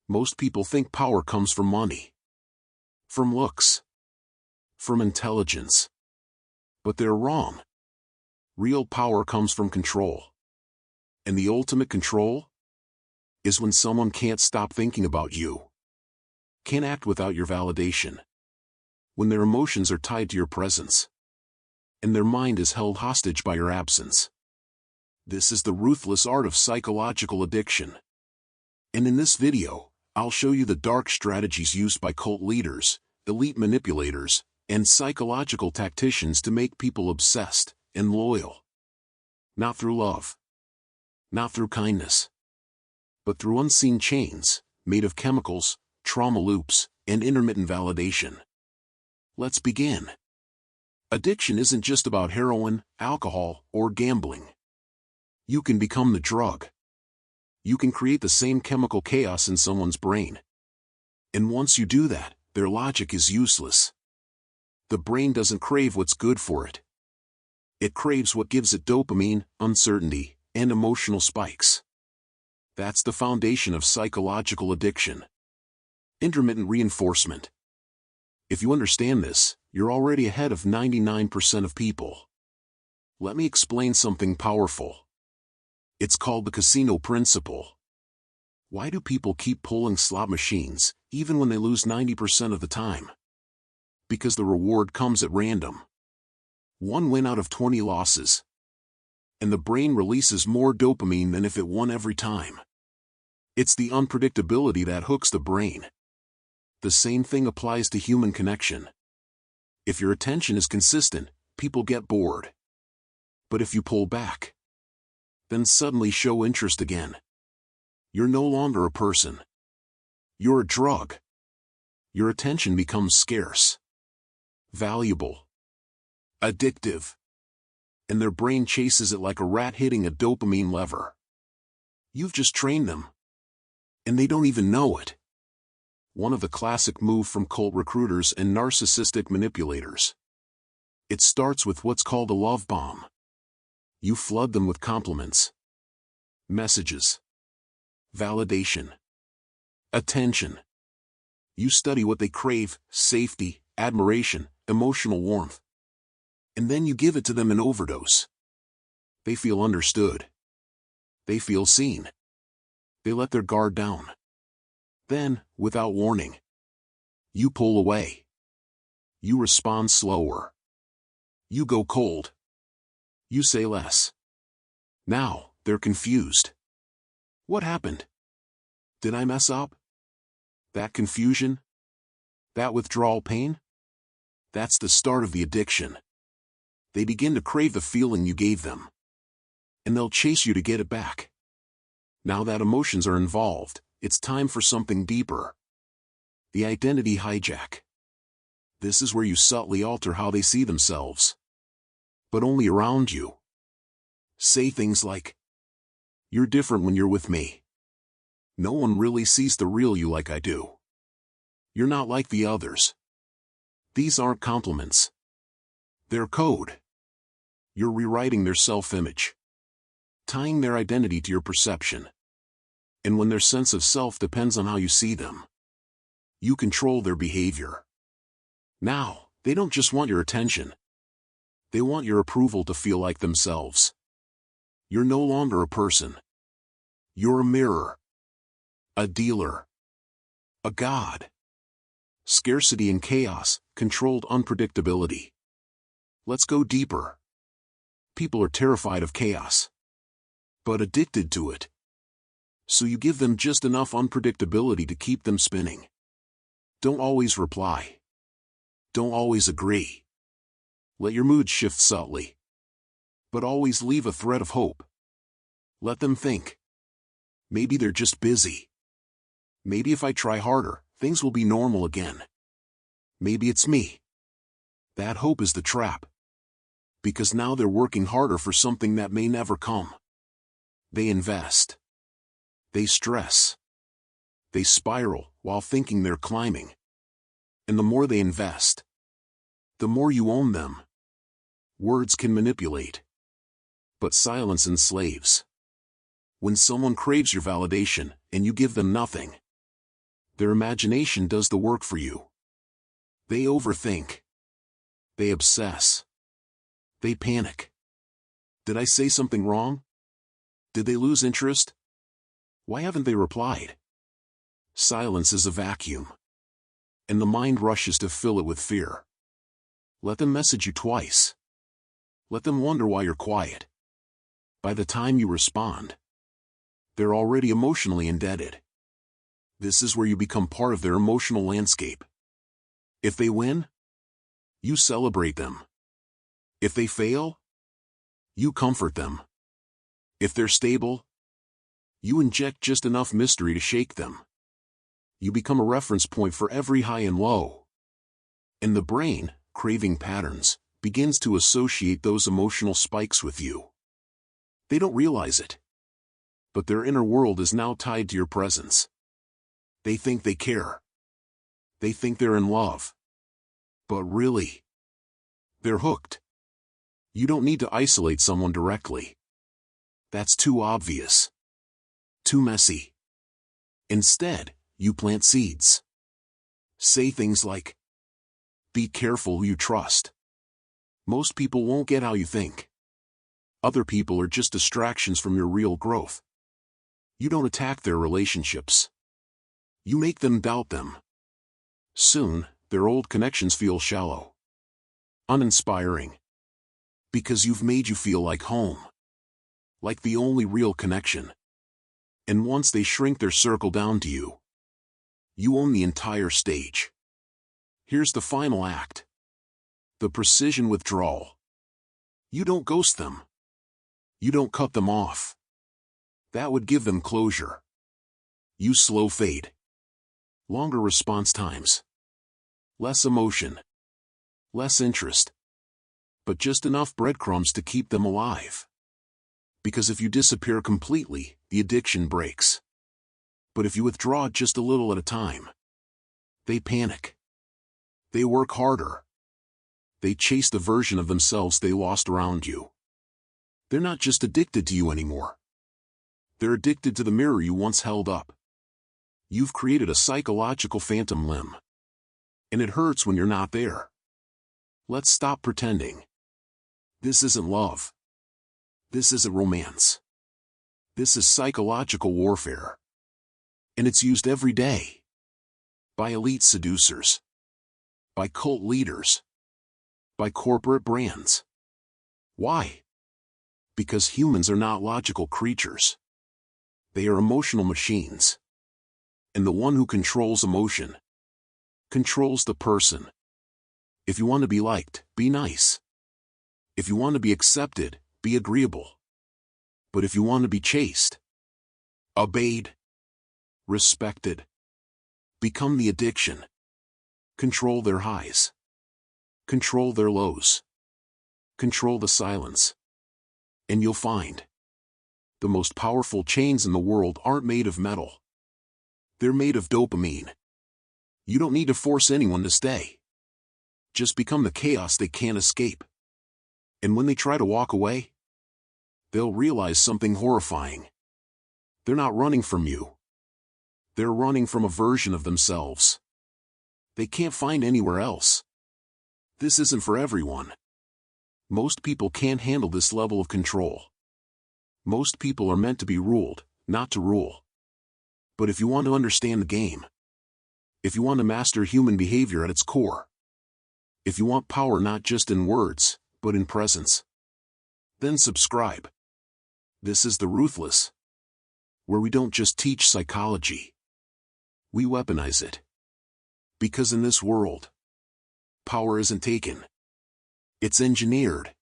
Most people think power comes from money, from looks, from intelligence. But they're wrong. Real power comes from control. And the ultimate control is when someone can't stop thinking about you, can't act without your validation, when their emotions are tied to your presence, and their mind is held hostage by your absence. This is the ruthless art of psychological addiction. And in this video, I'll show you the dark strategies used by cult leaders, elite manipulators, and psychological tacticians to make people obsessed and loyal. Not through love, not through kindness, but through unseen chains, made of chemicals, trauma loops, and intermittent validation. Let's begin. Addiction isn't just about heroin, alcohol, or gambling. You can become the drug. You can create the same chemical chaos in someone's brain. And once you do that, their logic is useless. The brain doesn't crave what's good for it. It craves what gives it dopamine, uncertainty, and emotional spikes. That's the foundation of psychological addiction. Intermittent reinforcement. If you understand this, you're already ahead of 99% of people. Let me explain something powerful. It's called the casino principle. Why do people keep pulling slot machines, even when they lose 90% of the time? Because the reward comes at random. 1 win out of 20 losses. And the brain releases more dopamine than if it won every time. It's the unpredictability that hooks the brain. The same thing applies to human connection. If your attention is consistent, people get bored. But if you pull back, then suddenly show interest again. You're no longer a person. You're a drug. Your attention becomes scarce, valuable, addictive, and their brain chases it like a rat hitting a dopamine lever. You've just trained them, and they don't even know it. One of the classic moves from cult recruiters and narcissistic manipulators. It starts with what's called a love bomb. You flood them with compliments, messages, validation, attention. You study what they crave: safety, admiration, emotional warmth. And then you give it to them in overdose. They feel understood. They feel seen. They let their guard down. Then, without warning, you pull away. You respond slower. You go cold. You say less. Now, they're confused. What happened? Did I mess up? That confusion? That withdrawal pain? That's the start of the addiction. They begin to crave the feeling you gave them. And they'll chase you to get it back. Now that emotions are involved, it's time for something deeper. The identity hijack. This is where you subtly alter how they see themselves. But only around you. Say things like, "You're different when you're with me. No one really sees the real you like I do. You're not like the others." These aren't compliments. They're code. You're rewriting their self-image, tying their identity to your perception. And when their sense of self depends on how you see them, you control their behavior. Now, they don't just want your attention. They want your approval to feel like themselves. You're no longer a person. You're a mirror, a dealer, a god. Scarcity and chaos, controlled unpredictability. Let's go deeper. People are terrified of chaos, but addicted to it. So you give them just enough unpredictability to keep them spinning. Don't always reply. Don't always agree. Let your mood shift subtly. But always leave a thread of hope. Let them think. Maybe they're just busy. Maybe if I try harder, things will be normal again. Maybe it's me. That hope is the trap. Because now they're working harder for something that may never come. They invest. They stress. They spiral while thinking they're climbing. And the more they invest, the more you own them. Words can manipulate, but silence enslaves. When someone craves your validation, and you give them nothing, Their imagination does the work for you. They overthink. They obsess. They panic. Did I say something wrong? Did they lose interest? Why haven't they replied? Silence is a vacuum, and the mind rushes to fill it with fear. Let them message you twice. Let them wonder why you're quiet. By the time you respond, they're already emotionally indebted. This is where you become part of their emotional landscape. If they win, you celebrate them. If they fail, you comfort them. If they're stable, you inject just enough mystery to shake them. You become a reference point for every high and low. And the brain, craving patterns, begins to associate those emotional spikes with you. They don't realize it, but their inner world is now tied to your presence. They think they care. They think they're in love. But really, they're hooked. You don't need to isolate someone directly. That's too obvious. Too messy. Instead, you plant seeds. Say things like, "Be careful who you trust." Most people won't get how you think. Other people are just distractions from your real growth. You don't attack their relationships. You make them doubt them. Soon, their old connections feel shallow, uninspiring, because you've made you feel like home, like the only real connection. And once they shrink their circle down to you, you own the entire stage. Here's the final act. The precision withdrawal. You don't ghost them. You don't cut them off. That would give them closure. You slow fade. Longer response times. Less emotion. Less interest. But just enough breadcrumbs to keep them alive. Because if you disappear completely, the addiction breaks. But if you withdraw just a little at a time, they panic. They work harder. They chase the version of themselves they lost around you. They're not just addicted to you anymore. They're addicted to the mirror you once held up. You've created a psychological phantom limb. And it hurts when you're not there. Let's stop pretending. This isn't love. This isn't romance. This is psychological warfare. And it's used every day. By elite seducers. By cult leaders. By corporate brands. Why? Because humans are not logical creatures. They are emotional machines. And the one who controls emotion controls the person. If you want to be liked, be nice. If you want to be accepted, be agreeable. But if you want to be chased, obeyed, respected, become the addiction. Control their highs. Control their lows. Control the silence. And you'll find the most powerful chains in the world aren't made of metal. They're made of dopamine. You don't need to force anyone to stay. Just become the chaos they can't escape. And when they try to walk away, they'll realize something horrifying. They're not running from you. They're running from a version of themselves they can't find anywhere else. This isn't for everyone. Most people can't handle this level of control. Most people are meant to be ruled, not to rule. But if you want to understand the game, if you want to master human behavior at its core, if you want power not just in words, but in presence, then subscribe. This is the Ruthless, where we don't just teach psychology. We weaponize it. Because in this world, power isn't taken. It's engineered.